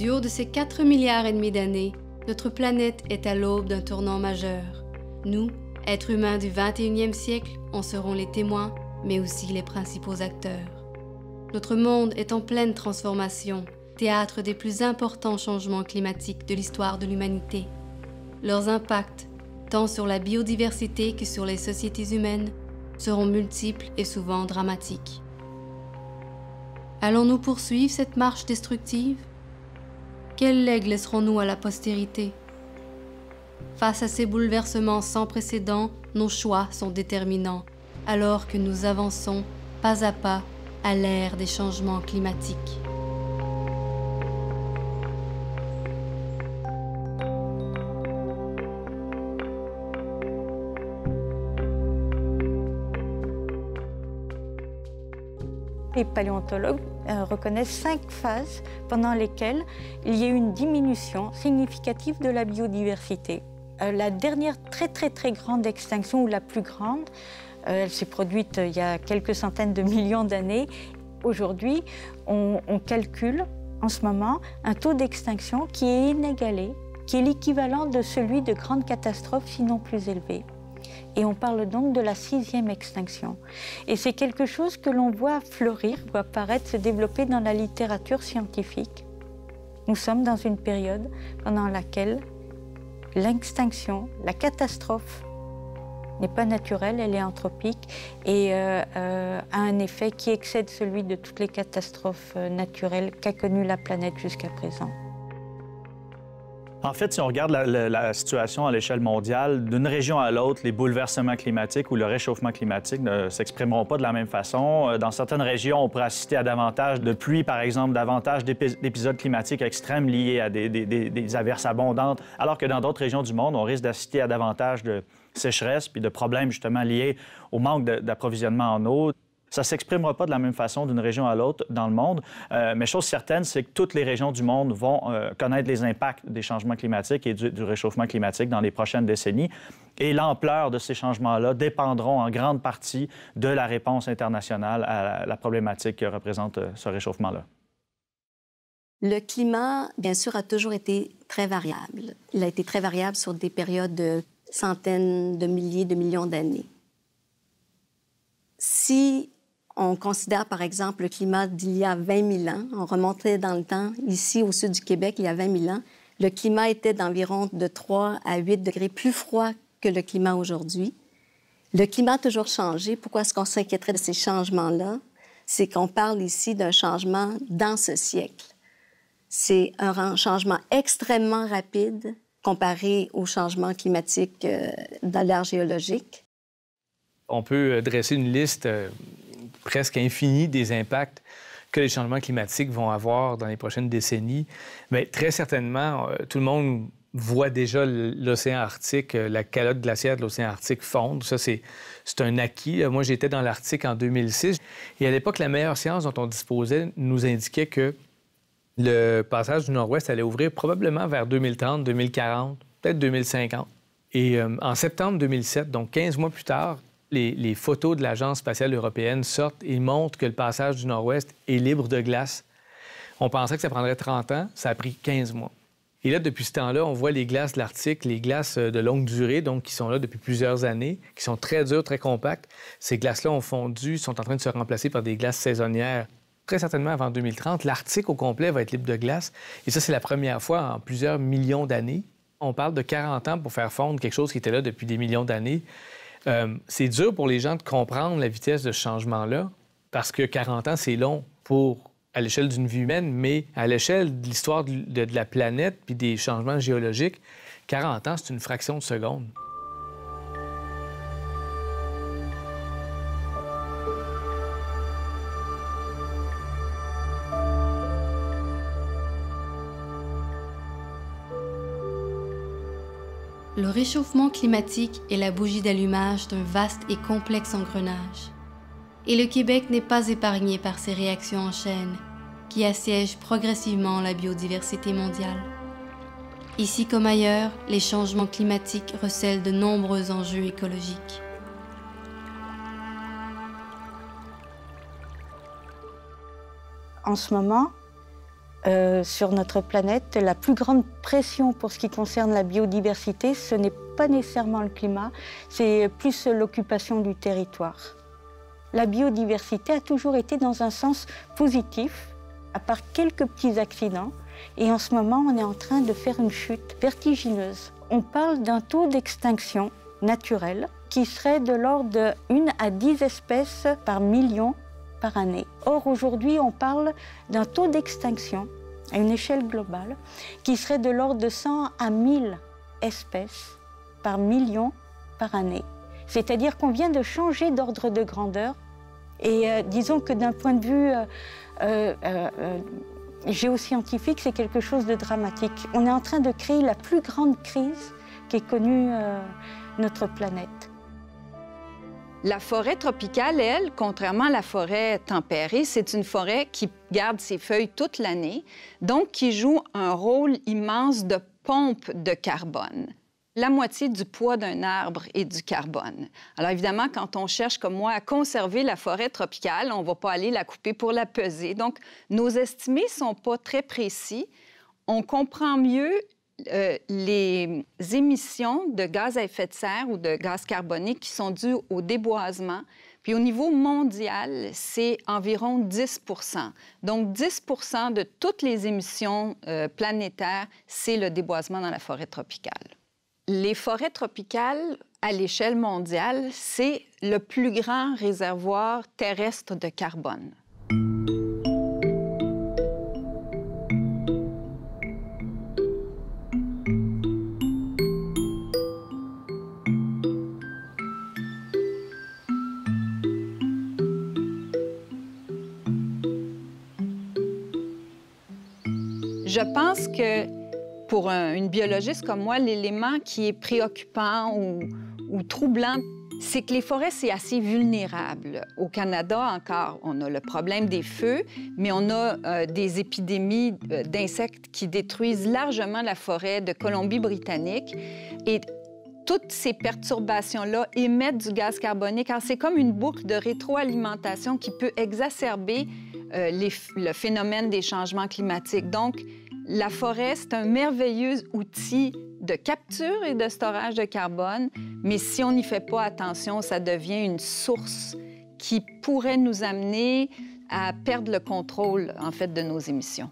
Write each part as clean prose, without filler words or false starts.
Du haut de ces 4,5 milliards d'années, notre planète est à l'aube d'un tournant majeur. Nous, êtres humains du 21e siècle, en serons les témoins, mais aussi les principaux acteurs. Notre monde est en pleine transformation, théâtre des plus importants changements climatiques de l'histoire de l'humanité. Leurs impacts, tant sur la biodiversité que sur les sociétés humaines, seront multiples et souvent dramatiques. Allons-nous poursuivre cette marche destructive? Quel legs laisserons-nous à la postérité? Face à ces bouleversements sans précédent, nos choix sont déterminants, alors que nous avançons pas à pas à l'ère des changements climatiques. Les paléontologues reconnaissent 5 phases pendant lesquelles il y a eu une diminution significative de la biodiversité. La dernière très grande extinction, ou la plus grande, elle s'est produite il y a quelques centaines de millions d'années. Aujourd'hui, on calcule en ce moment un taux d'extinction qui est inégalé, qui est l'équivalent de celui de grandes catastrophes, sinon plus élevé. Et on parle donc de la 6e extinction. Et c'est quelque chose que l'on voit fleurir, voit apparaître, se développer dans la littérature scientifique. Nous sommes dans une période pendant laquelle l'extinction, la catastrophe, n'est pas naturelle, elle est anthropique et a un effet qui excède celui de toutes les catastrophes naturelles qu'a connues la planète jusqu'à présent. En fait, si on regarde la situation à l'échelle mondiale, d'une région à l'autre, les bouleversements climatiques ou le réchauffement climatique ne s'exprimeront pas de la même façon. Dans certaines régions, on pourrait assister à davantage de pluie, par exemple, davantage d'épisodes climatiques extrêmes liés à des averses abondantes, alors que dans d'autres régions du monde, on risque d'assister à davantage de sécheresse puis de problèmes justement liés au manque d'approvisionnement en eau. Ça ne s'exprimera pas de la même façon d'une région à l'autre dans le monde, mais chose certaine, c'est que toutes les régions du monde vont connaître les impacts des changements climatiques et du réchauffement climatique dans les prochaines décennies. Et l'ampleur de ces changements-là dépendront en grande partie de la réponse internationale à la problématique que représente ce réchauffement-là. Le climat, bien sûr, a toujours été très variable. Il a été très variable sur des périodes de centaines de milliers de millions d'années. Si on considère, par exemple, le climat d'il y a 20 000 ans, on remontait dans le temps, ici, au sud du Québec, il y a 20 000 ans, le climat était d'environ de 3 à 8 degrés plus froid que le climat aujourd'hui. Le climat a toujours changé. Pourquoi est-ce qu'on s'inquiéterait de ces changements-là? C'est qu'on parle ici d'un changement dans ce siècle. C'est un changement extrêmement rapide comparé au changement climatique dans l'ère géologique. On peut dresser une liste presque infinie des impacts que les changements climatiques vont avoir dans les prochaines décennies. Mais très certainement, tout le monde voit déjà l'océan Arctique, la calotte glaciaire de l'océan Arctique fondre. Ça, c'est un acquis. Moi, j'étais dans l'Arctique en 2006. Et à l'époque, la meilleure science dont on disposait nous indiquait que le passage du Nord-Ouest allait ouvrir probablement vers 2030, 2040, peut-être 2050. Et en septembre 2007, donc 15 mois plus tard, les photos de l'Agence spatiale européenne sortent et montrent que le passage du Nord-Ouest est libre de glace. On pensait que ça prendrait 30 ans, ça a pris 15 mois. Et là, depuis ce temps-là, on voit les glaces de l'Arctique, les glaces de longue durée, donc qui sont là depuis plusieurs années, qui sont très dures, très compactes. Ces glaces-là ont fondu, sont en train de se remplacer par des glaces saisonnières. Très certainement, avant 2030, l'Arctique au complet va être libre de glace. Et ça, c'est la première fois en plusieurs millions d'années. On parle de 40 ans pour faire fondre quelque chose qui était là depuis des millions d'années. C'est dur pour les gens de comprendre la vitesse de ce changement-là, parce que 40 ans, c'est long à l'échelle d'une vie humaine, mais à l'échelle de l'histoire de la planète puis des changements géologiques, 40 ans, c'est une fraction de seconde. Le réchauffement climatique est la bougie d'allumage d'un vaste et complexe engrenage. Et le Québec n'est pas épargné par ces réactions en chaîne qui assiègent progressivement la biodiversité mondiale. Ici comme ailleurs, les changements climatiques recèlent de nombreux enjeux écologiques. En ce moment, Sur notre planète, la plus grande pression pour ce qui concerne la biodiversité, ce n'est pas nécessairement le climat, c'est plus l'occupation du territoire. La biodiversité a toujours été dans un sens positif, à part quelques petits accidents. Et en ce moment, on est en train de faire une chute vertigineuse. On parle d'un taux d'extinction naturelle qui serait de l'ordre de 1 à 10 espèces par million par année. Or, aujourd'hui, on parle d'un taux d'extinction à une échelle globale qui serait de l'ordre de 100 à 1000 espèces par million par année. C'est-à-dire qu'on vient de changer d'ordre de grandeur. Et disons que d'un point de vue géoscientifique, c'est quelque chose de dramatique. On est en train de créer la plus grande crise qu'ait connue notre planète. La forêt tropicale, elle, contrairement à la forêt tempérée, c'est une forêt qui garde ses feuilles toute l'année, donc qui joue un rôle immense de pompe de carbone. La moitié du poids d'un arbre est du carbone. Alors évidemment, quand on cherche, comme moi, à conserver la forêt tropicale, on ne va pas aller la couper pour la peser. Donc, nos estimés ne sont pas très précis. On comprend mieux les émissions de gaz à effet de serre ou de gaz carbonique qui sont dues au déboisement. Puis au niveau mondial, c'est environ 10 %. Donc 10 % de toutes les émissions planétaires, c'est le déboisement dans la forêt tropicale. Les forêts tropicales, à l'échelle mondiale, c'est le plus grand réservoir terrestre de carbone. Je pense que pour une biologiste comme moi, l'élément qui est préoccupant ou troublant, c'est que les forêts, c'est assez vulnérable. Au Canada, encore, on a le problème des feux, mais on a des épidémies d'insectes qui détruisent largement la forêt de Colombie-Britannique. Et toutes ces perturbations-là émettent du gaz carbonique. Alors, c'est comme une boucle de rétroalimentation qui peut exacerber le phénomène des changements climatiques. Donc, la forêt, c'est un merveilleux outil de capture et de storage de carbone, mais si on n'y fait pas attention, ça devient une source qui pourrait nous amener à perdre le contrôle, en fait, de nos émissions.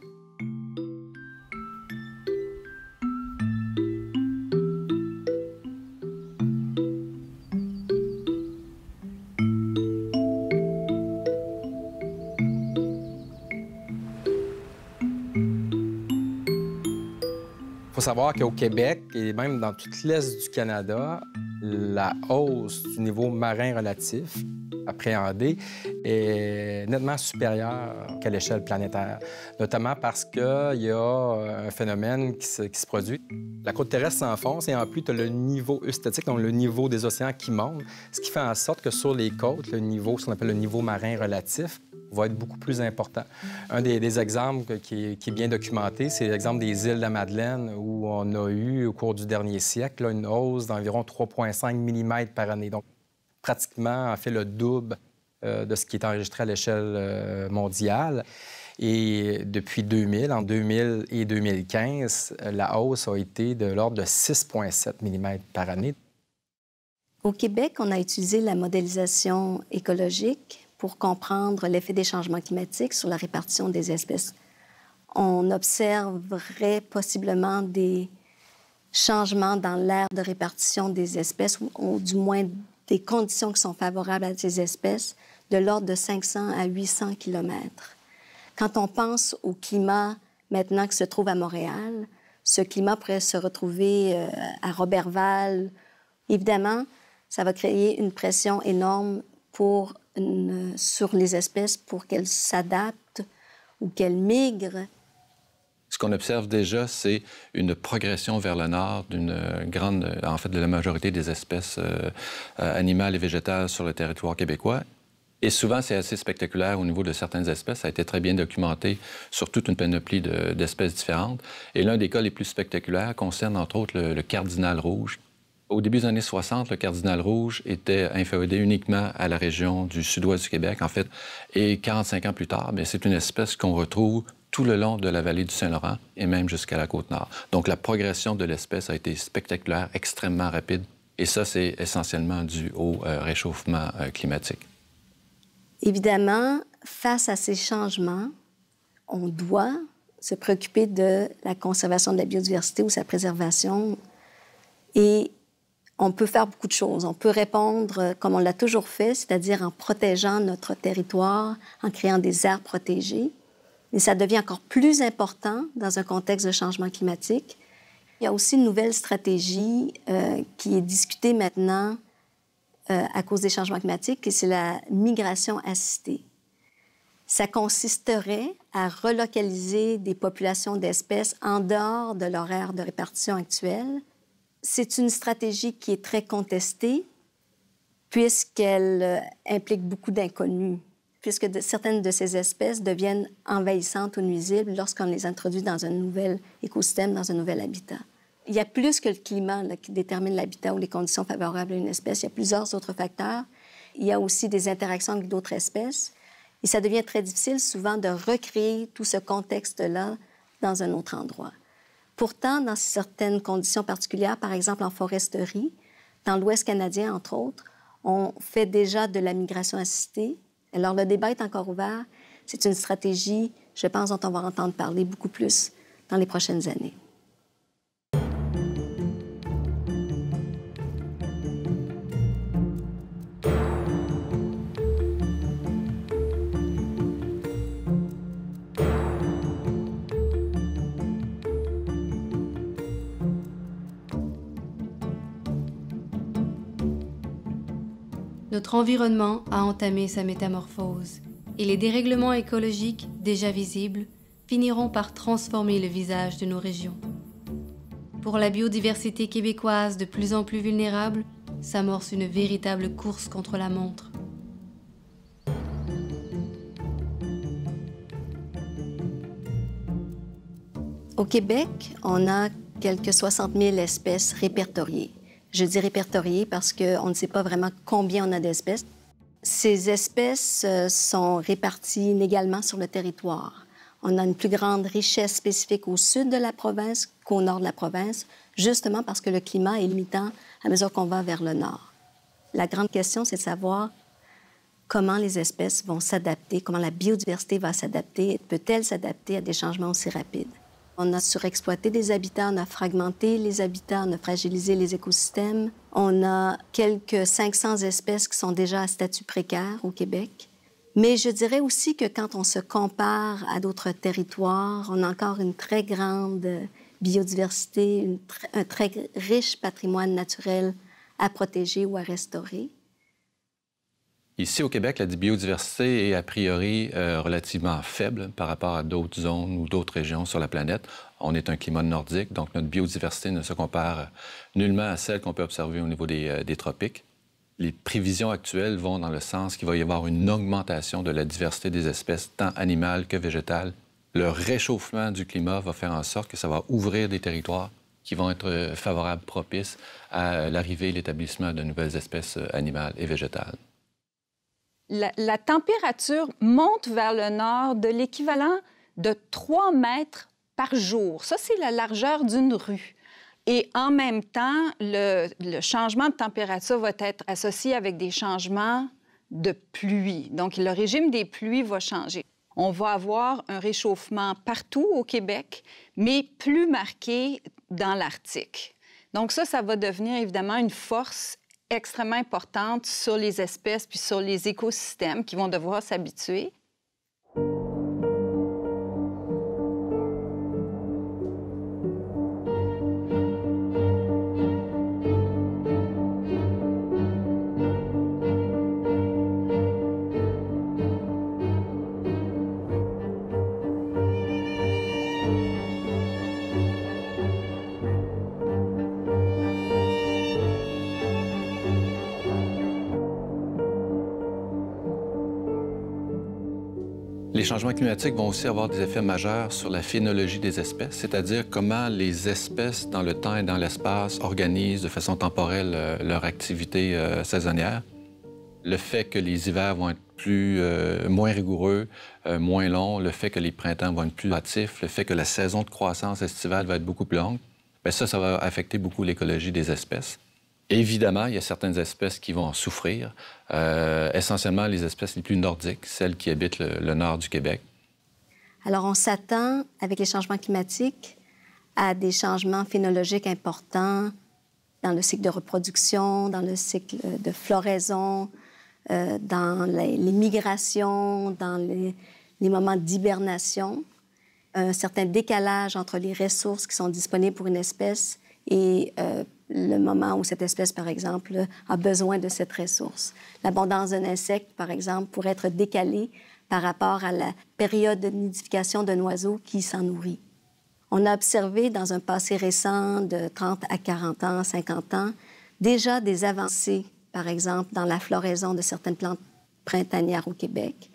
Il faut savoir qu'au Québec et même dans toute l'Est du Canada, la hausse du niveau marin relatif appréhendé est nettement supérieure qu'à l'échelle planétaire, notamment parce qu'il y a un phénomène qui se produit. La côte terrestre s'enfonce et en plus, tu as le niveau eustétique, donc le niveau des océans qui monte, ce qui fait en sorte que sur les côtes, le niveau, ce qu'on appelle le niveau marin relatif, va être beaucoup plus important. Un des exemples qui est bien documenté, c'est l'exemple des îles de la Madeleine, où on a eu, au cours du dernier siècle, là, une hausse d'environ 3,5 mm par année. Donc, pratiquement, en fait, le double de ce qui est enregistré à l'échelle mondiale. Et depuis 2000, en 2000 et 2015, la hausse a été de l'ordre de 6,7 mm par année. Au Québec, on a utilisé la modélisation écologique pour comprendre l'effet des changements climatiques sur la répartition des espèces. On observerait possiblement des changements dans l'aire de répartition des espèces, ou du moins des conditions qui sont favorables à ces espèces, de l'ordre de 500 à 800 km. Quand on pense au climat maintenant qui se trouve à Montréal, ce climat pourrait se retrouver à Roberval. Évidemment, ça va créer une pression énorme sur les espèces pour qu'elles s'adaptent ou qu'elles migrent. Ce qu'on observe déjà, c'est une progression vers le nord de la majorité des espèces animales et végétales sur le territoire québécois. Et souvent, c'est assez spectaculaire au niveau de certaines espèces. Ça a été très bien documenté sur toute une panoplie d'espèces différentes. Et l'un des cas les plus spectaculaires concerne, entre autres, le cardinal rouge. Au début des années 60, le cardinal rouge était inféodé uniquement à la région du sud-ouest du Québec, en fait. Et 45 ans plus tard, bien, c'est une espèce qu'on retrouve tout le long de la vallée du Saint-Laurent et même jusqu'à la Côte-Nord. Donc, la progression de l'espèce a été spectaculaire, extrêmement rapide. Et ça, c'est essentiellement dû au réchauffement climatique. Évidemment, face à ces changements, on doit se préoccuper de la conservation de la biodiversité ou sa préservation. Et on peut faire beaucoup de choses. On peut répondre comme on l'a toujours fait, c'est-à-dire en protégeant notre territoire, en créant des aires protégées. Mais ça devient encore plus important dans un contexte de changement climatique. Il y a aussi une nouvelle stratégie qui est discutée maintenant à cause des changements climatiques, et c'est la migration assistée. Ça consisterait à relocaliser des populations d'espèces en dehors de leur aire de répartition actuelle. C'est une stratégie qui est très contestée puisqu'elle implique beaucoup d'inconnus, puisque certaines de ces espèces deviennent envahissantes ou nuisibles lorsqu'on les introduit dans un nouvel écosystème, dans un nouvel habitat. Il y a plus que le climat là, qui détermine l'habitat ou les conditions favorables à une espèce. Il y a plusieurs autres facteurs. Il y a aussi des interactions avec d'autres espèces. Et ça devient très difficile souvent de recréer tout ce contexte-là dans un autre endroit. Pourtant, dans certaines conditions particulières, par exemple en foresterie, dans l'Ouest canadien, entre autres, on fait déjà de la migration assistée. Alors, le débat est encore ouvert. C'est une stratégie, je pense, dont on va entendre parler beaucoup plus dans les prochaines années. Notre environnement a entamé sa métamorphose et les dérèglements écologiques déjà visibles finiront par transformer le visage de nos régions. Pour la biodiversité québécoise de plus en plus vulnérable, s'amorce une véritable course contre la montre. Au Québec, on a quelques 60 000 espèces répertoriées. Je dis répertoriées parce qu'on ne sait pas vraiment combien on a d'espèces. Ces espèces sont réparties inégalement sur le territoire. On a une plus grande richesse spécifique au sud de la province qu'au nord de la province, justement parce que le climat est limitant à mesure qu'on va vers le nord. La grande question, c'est de savoir comment les espèces vont s'adapter, comment la biodiversité va s'adapter, peut-elle s'adapter à des changements aussi rapides. On a surexploité des habitats, on a fragmenté les habitats, on a fragilisé les écosystèmes. On a quelques 500 espèces qui sont déjà à statut précaire au Québec. Mais je dirais aussi que quand on se compare à d'autres territoires, on a encore une très grande biodiversité, un très riche patrimoine naturel à protéger ou à restaurer. Ici, au Québec, la biodiversité est a priori relativement faible par rapport à d'autres zones ou d'autres régions sur la planète. On est un climat nordique, donc notre biodiversité ne se compare nullement à celle qu'on peut observer au niveau des tropiques. Les prévisions actuelles vont dans le sens qu'il va y avoir une augmentation de la diversité des espèces, tant animales que végétales. Le réchauffement du climat va faire en sorte que ça va ouvrir des territoires qui vont être favorables, propices à l'arrivée et l'établissement de nouvelles espèces animales et végétales. La température monte vers le nord de l'équivalent de 3 mètres par jour. Ça, c'est la largeur d'une rue. Et en même temps, le changement de température va être associé avec des changements de pluie. Donc, le régime des pluies va changer. On va avoir un réchauffement partout au Québec, mais plus marqué dans l'Arctique. Donc ça va devenir évidemment une force extrêmement importante sur les espèces puis sur les écosystèmes qui vont devoir s'habituer. Les changements climatiques vont aussi avoir des effets majeurs sur la phénologie des espèces, c'est-à-dire comment les espèces dans le temps et dans l'espace organisent de façon temporelle leur activité saisonnière. Le fait que les hivers vont être moins rigoureux, moins long, le fait que les printemps vont être plus hâtifs, le fait que la saison de croissance estivale va être beaucoup plus longue, bien ça va affecter beaucoup l'écologie des espèces. Évidemment, il y a certaines espèces qui vont en souffrir, essentiellement les espèces les plus nordiques, celles qui habitent le nord du Québec. Alors, on s'attend, avec les changements climatiques, à des changements phénologiques importants dans le cycle de reproduction, dans le cycle de floraison, dans les migrations, dans les moments d'hibernation, un certain décalage entre les ressources qui sont disponibles pour une espèce et le moment où cette espèce, par exemple, a besoin de cette ressource. L'abondance d'un insecte, par exemple, pourrait être décalée par rapport à la période de nidification d'un oiseau qui s'en nourrit. On a observé dans un passé récent de 30 à 40 ans, 50 ans, déjà des avancées, par exemple, dans la floraison de certaines plantes printanières au Québec.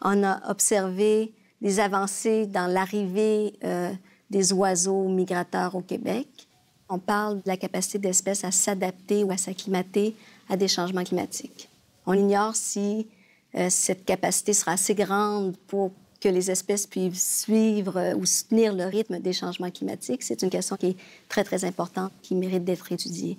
On a observé des avancées dans l'arrivée des oiseaux migrateurs au Québec. On parle de la capacité d'espèces à s'adapter ou à s'acclimater à des changements climatiques. On ignore si cette capacité sera assez grande pour que les espèces puissent suivre ou soutenir le rythme des changements climatiques. C'est une question qui est très, très importante, qui mérite d'être étudiée.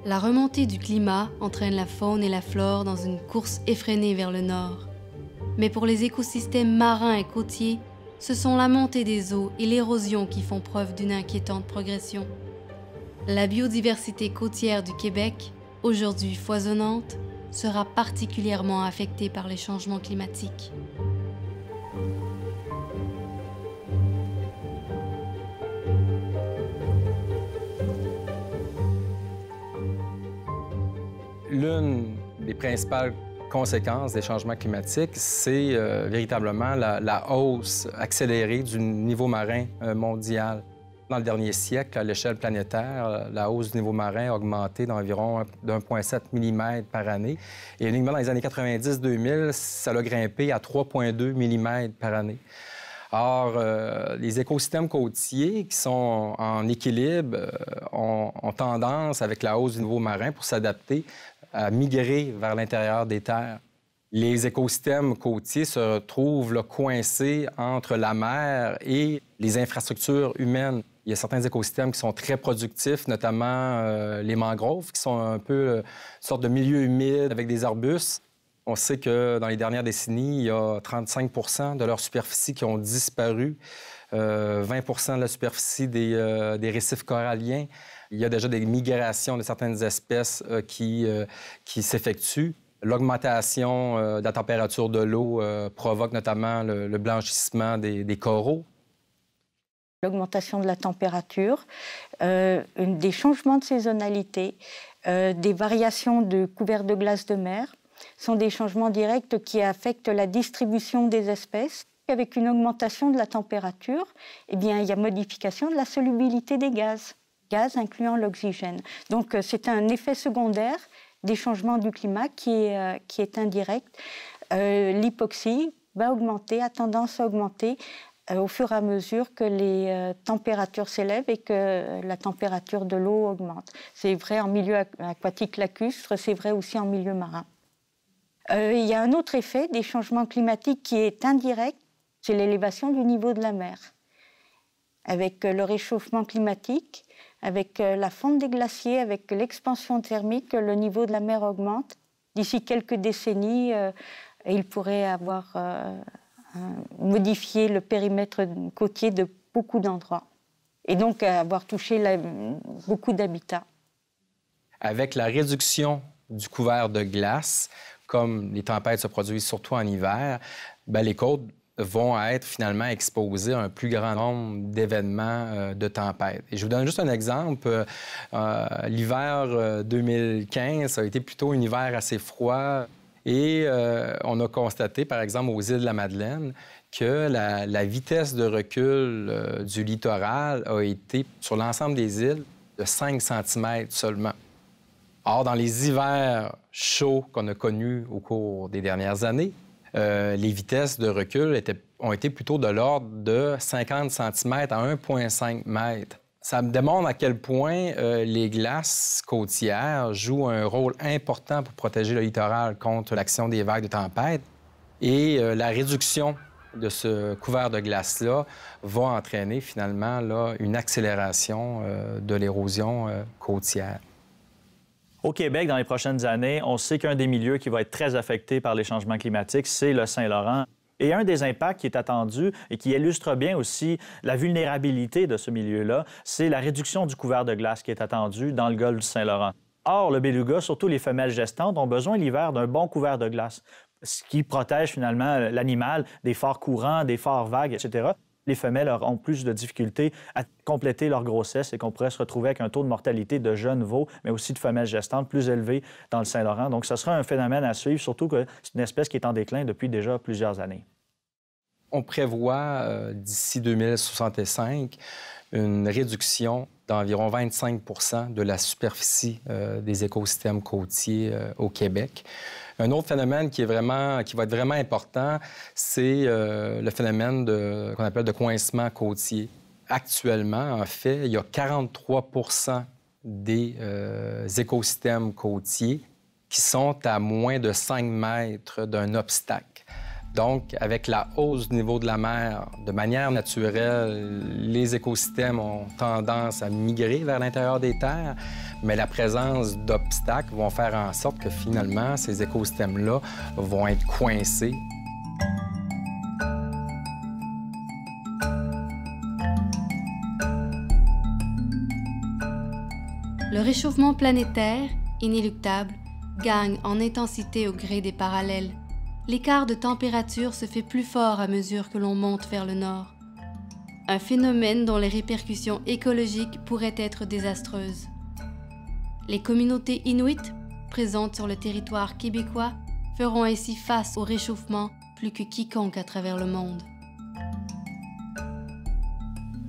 La remontée du climat entraîne la faune et la flore dans une course effrénée vers le nord. Mais pour les écosystèmes marins et côtiers, ce sont la montée des eaux et l'érosion qui font preuve d'une inquiétante progression. La biodiversité côtière du Québec, aujourd'hui foisonnante, sera particulièrement affectée par les changements climatiques. L'une des principales conséquences des changements climatiques, c'est véritablement la hausse accélérée du niveau marin mondial. Dans le dernier siècle, à l'échelle planétaire, la hausse du niveau marin a augmenté d'environ 1,7 mm par année. Et uniquement dans les années 90-2000, ça a grimpé à 3,2 mm par année. Or, les écosystèmes côtiers qui sont en équilibre ont tendance, avec la hausse du niveau marin, pour s'adapter, à migrer vers l'intérieur des terres. Les écosystèmes côtiers se retrouvent là, coincés entre la mer et les infrastructures humaines. Il y a certains écosystèmes qui sont très productifs, notamment les mangroves, qui sont un peu une sorte de milieu humide avec des arbustes. On sait que dans les dernières décennies, il y a 35 de leur superficie qui ont disparu, 20 de la superficie des récifs coralliens. Il y a déjà des migrations de certaines espèces qui s'effectuent. L'augmentation de la température de l'eau provoque notamment le blanchissement des coraux. L'augmentation de la température, des changements de saisonnalité, des variations de couverts de glace de mer sont des changements directs qui affectent la distribution des espèces. Avec une augmentation de la température, eh bien, il y a modification de la solubilité des gaz incluant l'oxygène. Donc, c'est un effet secondaire des changements du climat qui est indirect. L'hypoxie va augmenter, a tendance à augmenter au fur et à mesure que les températures s'élèvent et que la température de l'eau augmente. C'est vrai en milieu aquatique lacustre, c'est vrai aussi en milieu marin. Il y a un autre effet des changements climatiques qui est indirect, c'est l'élévation du niveau de la mer. Avec le réchauffement climatique, avec la fonte des glaciers, avec l'expansion thermique, le niveau de la mer augmente. D'ici quelques décennies, il pourrait avoir modifié le périmètre côtier de beaucoup d'endroits et donc avoir touché beaucoup d'habitats. Avec la réduction du couvert de glace, comme les tempêtes se produisent surtout en hiver, bien, les côtes vont être finalement exposées à un plus grand nombre d'événements de tempêtes. Et je vous donne juste un exemple. L'hiver 2015 a été plutôt un hiver assez froid. Et on a constaté, par exemple, aux îles de la Madeleine, que la vitesse de recul du littoral a été, sur l'ensemble des îles, de 5 cm seulement. Or, dans les hivers chauds qu'on a connus au cours des dernières années, les vitesses de recul ont été plutôt de l'ordre de 50 cm à 1,5 m. Ça me démontre à quel point les glaces côtières jouent un rôle important pour protéger le littoral contre l'action des vagues de tempête. Et la réduction de ce couvert de glace-là va entraîner finalement là, une accélération de l'érosion côtière. Au Québec, dans les prochaines années, on sait qu'un des milieux qui va être très affecté par les changements climatiques, c'est le Saint-Laurent. Et un des impacts qui est attendu et qui illustre bien aussi la vulnérabilité de ce milieu-là, c'est la réduction du couvert de glace qui est attendue dans le golfe du Saint-Laurent. Or, le beluga, surtout les femelles gestantes, ont besoin l'hiver d'un bon couvert de glace, ce qui protège finalement l'animal des forts courants, des forts vagues, etc. Les femelles auront plus de difficultés à compléter leur grossesse et qu'on pourrait se retrouver avec un taux de mortalité de jeunes veaux, mais aussi de femelles gestantes plus élevé dans le Saint-Laurent. Donc, ce sera un phénomène à suivre, surtout que c'est une espèce qui est en déclin depuis déjà plusieurs années. On prévoit d'ici 2065 une réduction d'environ 25 de la superficie des écosystèmes côtiers au Québec. Un autre phénomène qui va être vraiment important, c'est le phénomène qu'on appelle de coincement côtier. Actuellement, en fait, il y a 43 des écosystèmes côtiers qui sont à moins de 5 mètres d'un obstacle. Donc, avec la hausse du niveau de la mer, de manière naturelle, les écosystèmes ont tendance à migrer vers l'intérieur des terres, mais la présence d'obstacles vont faire en sorte que finalement, ces écosystèmes-là vont être coincés. Le réchauffement planétaire, inéluctable, gagne en intensité au gré des parallèles. L'écart de température se fait plus fort à mesure que l'on monte vers le nord. Un phénomène dont les répercussions écologiques pourraient être désastreuses. Les communautés inuites, présentes sur le territoire québécois, feront ainsi face au réchauffement plus que quiconque à travers le monde.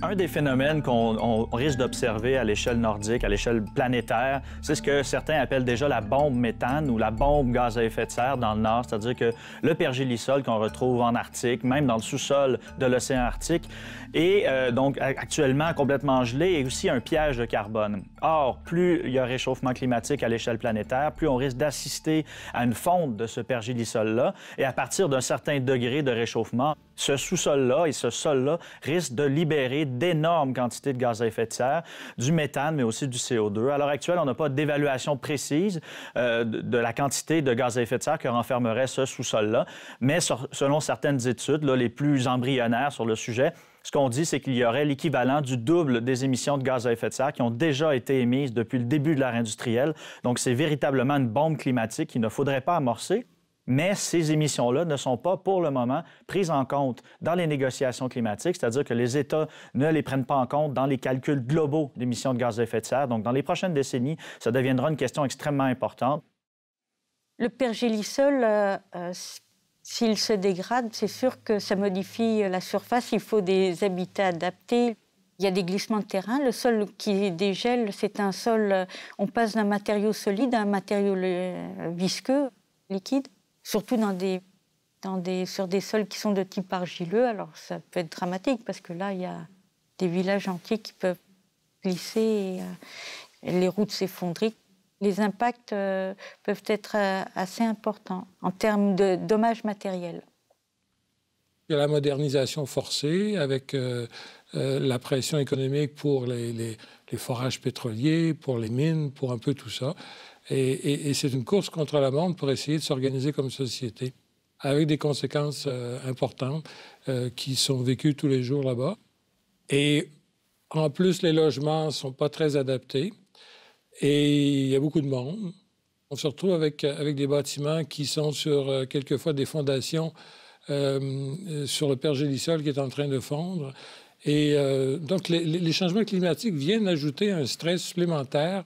Un des phénomènes qu'on risque d'observer à l'échelle nordique, à l'échelle planétaire, c'est ce que certains appellent déjà la bombe méthane ou la bombe gaz à effet de serre dans le Nord, c'est-à-dire que le pergélisol qu'on retrouve en Arctique, même dans le sous-sol de l'océan Arctique, est donc actuellement complètement gelé et aussi un piège de carbone. Or, plus il y a réchauffement climatique à l'échelle planétaire, plus on risque d'assister à une fonte de ce pergélisol-là et à partir d'un certain degré de réchauffement, ce sous-sol-là et ce sol-là risquent de libérer d'énormes quantités de gaz à effet de serre, du méthane, mais aussi du CO2. À l'heure actuelle, on n'a pas d'évaluation précise de la quantité de gaz à effet de serre que renfermerait ce sous-sol-là, mais selon certaines études, là, les plus embryonnaires sur le sujet, ce qu'on dit, c'est qu'il y aurait l'équivalent du double des émissions de gaz à effet de serre qui ont déjà été émises depuis le début de l'ère industrielle. Donc, c'est véritablement une bombe climatique qu'il ne faudrait pas amorcer. Mais ces émissions-là ne sont pas, pour le moment, prises en compte dans les négociations climatiques, c'est-à-dire que les États ne les prennent pas en compte dans les calculs globaux d'émissions de gaz à effet de serre. Donc, dans les prochaines décennies, ça deviendra une question extrêmement importante. Le pergélisol, s'il se dégrade, c'est sûr que ça modifie la surface. Il faut des habitats adaptés. Il y a des glissements de terrain. Le sol qui dégèle, c'est un sol... On passe d'un matériau solide à un matériau visqueux, liquide. Surtout sur des sols qui sont de type argileux, alors ça peut être dramatique parce que là, il y a des villages entiers qui peuvent glisser et les routes s'effondrer. Les impacts peuvent être assez importants en termes de dommages matériels. Il y a la modernisation forcée avec la pression économique pour les forages pétroliers, pour les mines, pour un peu tout ça. Et c'est une course contre la montre pour essayer de s'organiser comme société, avec des conséquences importantes qui sont vécues tous les jours là-bas. Et en plus, les logements ne sont pas très adaptés et il y a beaucoup de monde. On se retrouve avec des bâtiments qui sont sur quelquefois des fondations sur le pergélisol qui est en train de fondre. Et donc, les changements climatiques viennent ajouter un stress supplémentaire.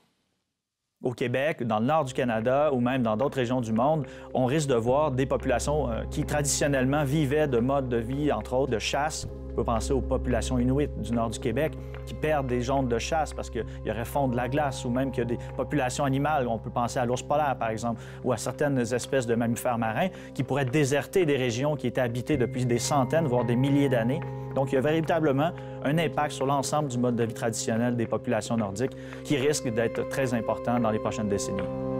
Au Québec, dans le nord du Canada ou même dans d'autres régions du monde, on risque de voir des populations qui traditionnellement vivaient de modes de vie, entre autres de chasse, On peut penser aux populations inuites du nord du Québec qui perdent des zones de chasse parce qu'il y aurait fond de la glace, ou même qu'il y a des populations animales. On peut penser à l'ours polaire, par exemple, ou à certaines espèces de mammifères marins qui pourraient déserter des régions qui étaient habitées depuis des centaines, voire des milliers d'années. Donc, il y a véritablement un impact sur l'ensemble du mode de vie traditionnel des populations nordiques qui risque d'être très important dans les prochaines décennies.